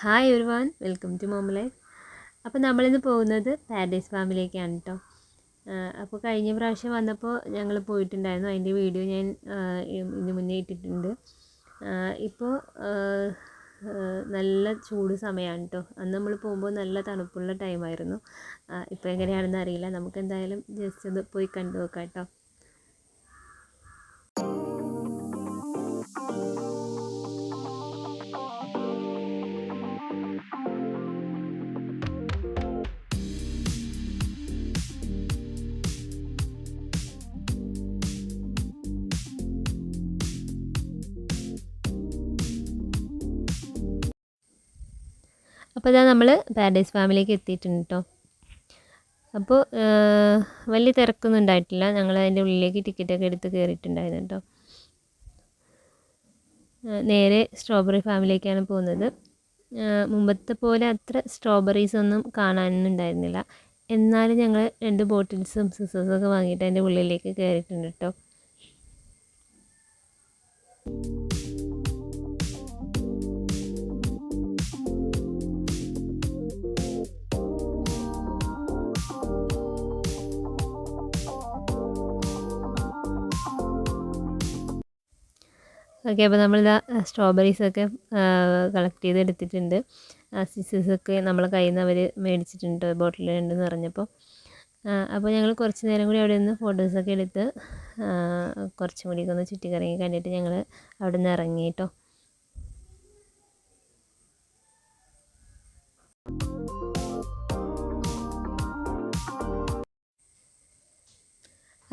Hi everyone, welcome to mom life. അപ്പോൾ നമ്മളിന്ന് പോകുന്നത് പാരഡൈസ് ഫാമിലേക്കാണ് കേട്ടോ. അപ്പോൾ കഴിഞ്ഞ പ്രാവശ്യം വന്നപ്പോൾ ഞങ്ങൾ പോയിട്ടുണ്ടായിരുന്നു. അതിൻ്റെ വീഡിയോ ഞാൻ ഇതിന് മുന്നേ ഇട്ടിട്ടുണ്ട്. ഇപ്പോൾ നല്ല ചൂട് സമയമാണ് കേട്ടോ. അന്ന് നമ്മൾ പോകുമ്പോൾ നല്ല തണുപ്പുള്ള ടൈമായിരുന്നു. ഇപ്പോൾ എങ്ങനെയാണെന്ന് അറിയില്ല. നമുക്ക് എന്തായാലും ജസ്റ്റ് ഒന്ന് പോയി കണ്ടു നോക്കാം കേട്ടോ. അപ്പോൾ ഇതാ നമ്മൾ പാരഡൈസ് ഫാമിലേക്ക് എത്തിയിട്ടുണ്ട് കേട്ടോ. അപ്പോൾ വലിയ തിരക്കൊന്നും ഉണ്ടായിട്ടില്ല. ഞങ്ങൾ അതിൻ്റെ ഉള്ളിലേക്ക് ടിക്കറ്റൊക്കെ എടുത്ത് കയറിയിട്ടുണ്ടായിരുന്നു കേട്ടോ. നേരെ സ്ട്രോബെറി ഫാമിലേക്കാണ് പോകുന്നത്. മുമ്പത്തെ പോലെ അത്ര സ്ട്രോബെറീസ് ഒന്നും കാണാനൊന്നും ഉണ്ടായിരുന്നില്ല. എന്നാലും ഞങ്ങൾ 2 ബോട്ടിൽസും സിസേഴ്സൊക്കെ വാങ്ങിയിട്ട് അതിൻ്റെ ഉള്ളിലേക്ക് കയറിയിട്ടുണ്ട് കേട്ടോ. ഓക്കെ, അപ്പോൾ നമ്മളിതാ സ്ട്രോബെറീസൊക്കെ കളക്ട് ചെയ്ത് എടുത്തിട്ടുണ്ട്. സിസേഴ്സൊക്കെ നമ്മളെ കയ്യിൽ നിന്ന് അവർ മേടിച്ചിട്ടുണ്ട്, ബോട്ടിലുണ്ടെന്ന് പറഞ്ഞപ്പോൾ. അപ്പോൾ ഞങ്ങൾ കുറച്ച് നേരം കൂടി അവിടെ നിന്ന് ഫോട്ടോസൊക്കെ എടുത്ത് കുറച്ചും കൂടിയൊക്കെ ഒന്ന് ചുറ്റിക്കറങ്ങി കണ്ടിട്ട് ഞങ്ങൾ അവിടെ നിന്ന് ഇറങ്ങി കേട്ടോ.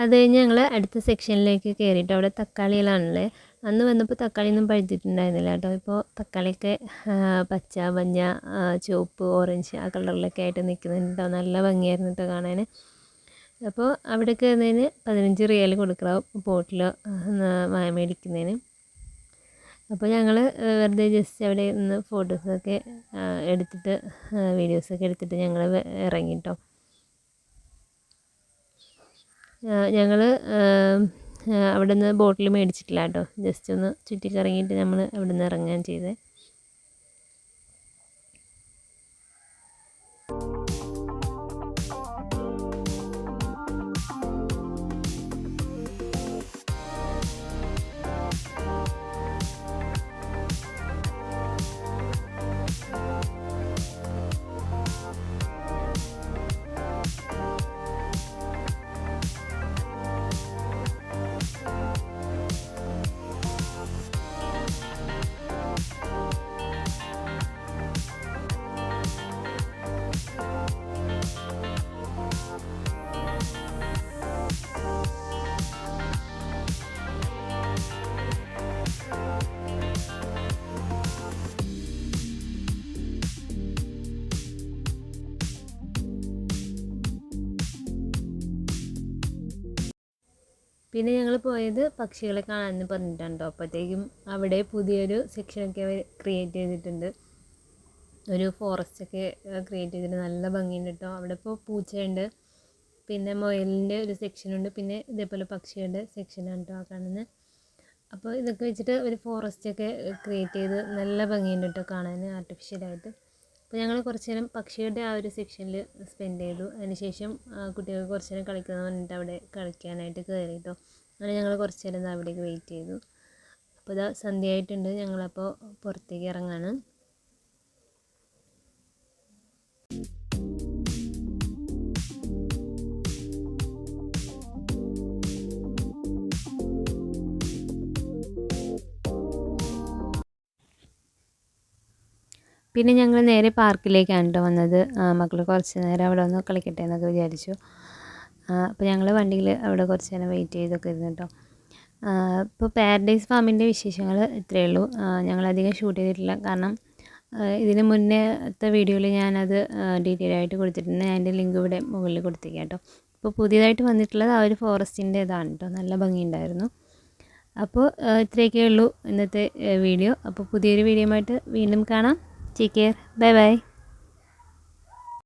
അത് കഴിഞ്ഞ് ഞങ്ങൾ അടുത്ത സെക്ഷനിലേക്ക് കയറിയിട്ട് അവിടെ തക്കാളികളാണല്ലേ. അന്ന് വന്നപ്പോൾ തക്കാളിയൊന്നും പഴുത്തിട്ടുണ്ടായിരുന്നില്ല കേട്ടോ. ഇപ്പോൾ തക്കാളിയൊക്കെ പച്ച, മഞ്ഞ, ചുവപ്പ്, ഓറഞ്ച് ആ കളറിലൊക്കെ ആയിട്ട് നിൽക്കുന്നുണ്ട് കേട്ടോ. നല്ല ഭംഗിയായിരുന്നു കേട്ടോ കാണാൻ. അപ്പോൾ അവിടെ കയറുന്നതിന് 15 റിയാൽ കൊടുക്കണം ബോട്ടിൽ മേടിക്കുന്നതിന്. അപ്പോൾ ഞങ്ങൾ വെറുതെ ജസ്റ്റ് അവിടെ നിന്ന് ഫോട്ടോസൊക്കെ എടുത്തിട്ട് വീഡിയോസൊക്കെ എടുത്തിട്ട് ഞങ്ങൾ ഇറങ്ങി കേട്ടോ. ഞങ്ങൾ അവിടെ നിന്ന് ബോട്ടിൽ മേടിച്ചിട്ടില്ല കേട്ടോ. ജസ്റ്റ് ഒന്ന് ചുറ്റിക്കറങ്ങിയിട്ട് നമ്മൾ അവിടെ നിന്ന് ഇറങ്ങുകയാണ് ചെയ്തത്. പിന്നെ ഞങ്ങൾ പോയത് പക്ഷികളെ കാണാമെന്ന് പറഞ്ഞിട്ടുണ്ടോ. അപ്പോഴത്തേക്കും അവിടെ പുതിയൊരു സെക്ഷനൊക്കെ അവർ ക്രിയേറ്റ് ചെയ്തിട്ടുണ്ട്. ഒരു ഫോറസ്റ്റൊക്കെ ക്രിയേറ്റ് ചെയ്തിട്ട് നല്ല ഭംഗിയുണ്ട് കേട്ടോ. അവിടെ ഇപ്പോൾ പൂച്ചയുണ്ട്, പിന്നെ മുയലിൻ്റെ ഒരു സെക്ഷനുണ്ട്, പിന്നെ ഇതേപോലെ പക്ഷിയുടെ സെക്ഷനാണ് കേട്ടോ കാണുന്നത്. അപ്പോൾ ഇതൊക്കെ വെച്ചിട്ട് ഒരു ഫോറസ്റ്റൊക്കെ ക്രിയേറ്റ് ചെയ്ത് നല്ല ഭംഗിയുണ്ട് കേട്ടോ കാണാൻ ആർട്ടിഫിഷ്യലായിട്ട്. അപ്പോൾ ഞങ്ങൾ കുറച്ച് നേരം പക്ഷിയുടെ ആ ഒരു സെക്ഷനിൽ സ്പെൻഡ് ചെയ്തു. അതിനുശേഷം കുട്ടികൾക്ക് കുറച്ച് നേരം കളിക്കുന്നത് പറഞ്ഞിട്ട് അവിടെ കളിക്കാനായിട്ട് കയറി കേട്ടോ. അങ്ങനെ ഞങ്ങൾ കുറച്ച് നേരം അവിടേക്ക് വെയിറ്റ് ചെയ്തു. അപ്പോൾ ഇതാ സന്ധ്യയായിട്ടുണ്ട്. ഞങ്ങളപ്പോൾ പുറത്തേക്ക് ഇറങ്ങാണ്. പിന്നെ ഞങ്ങൾ നേരെ പാർക്കിലേക്കാണ് കേട്ടോ വന്നത്. മക്കൾ കുറച്ച് നേരം അവിടെ ഒന്ന് കളിക്കട്ടെ എന്നൊക്കെ വിചാരിച്ചു. അപ്പോൾ ഞങ്ങൾ വണ്ടിയിൽ അവിടെ കുറച്ച് നേരം വെയിറ്റ് ചെയ്തൊക്കെ ഇരുന്നു കേട്ടോ. ഇപ്പോൾ പാരഡൈസ് ഫാമിൻ്റെ വിശേഷങ്ങൾ ഇത്രയേ ഉള്ളൂ. ഞങ്ങളധികം ഷൂട്ട് ചെയ്തിട്ടില്ല, കാരണം ഇതിന് മുന്നേത്തെ വീഡിയോയിൽ ഞാനത് ഡീറ്റെയിൽ ആയിട്ട് കൊടുത്തിട്ടുണ്ട്. അതിൻ്റെ ലിങ്ക് ഇവിടെ മുകളിൽ കൊടുത്തേക്കാം കേട്ടോ. ഇപ്പോൾ പുതിയതായിട്ട് വന്നിട്ടുള്ളത് ആ ഒരു ഫോറസ്റ്റിൻ്റെ ഇതാണ് കേട്ടോ. നല്ല ഭംഗിയുണ്ടായിരുന്നു. അപ്പോൾ ഇത്രയൊക്കെ ഉള്ളൂ ഇന്നത്തെ വീഡിയോ. അപ്പോൾ പുതിയൊരു വീഡിയോ ആയിട്ട് വീണ്ടും കാണാം. Take care. Bye bye.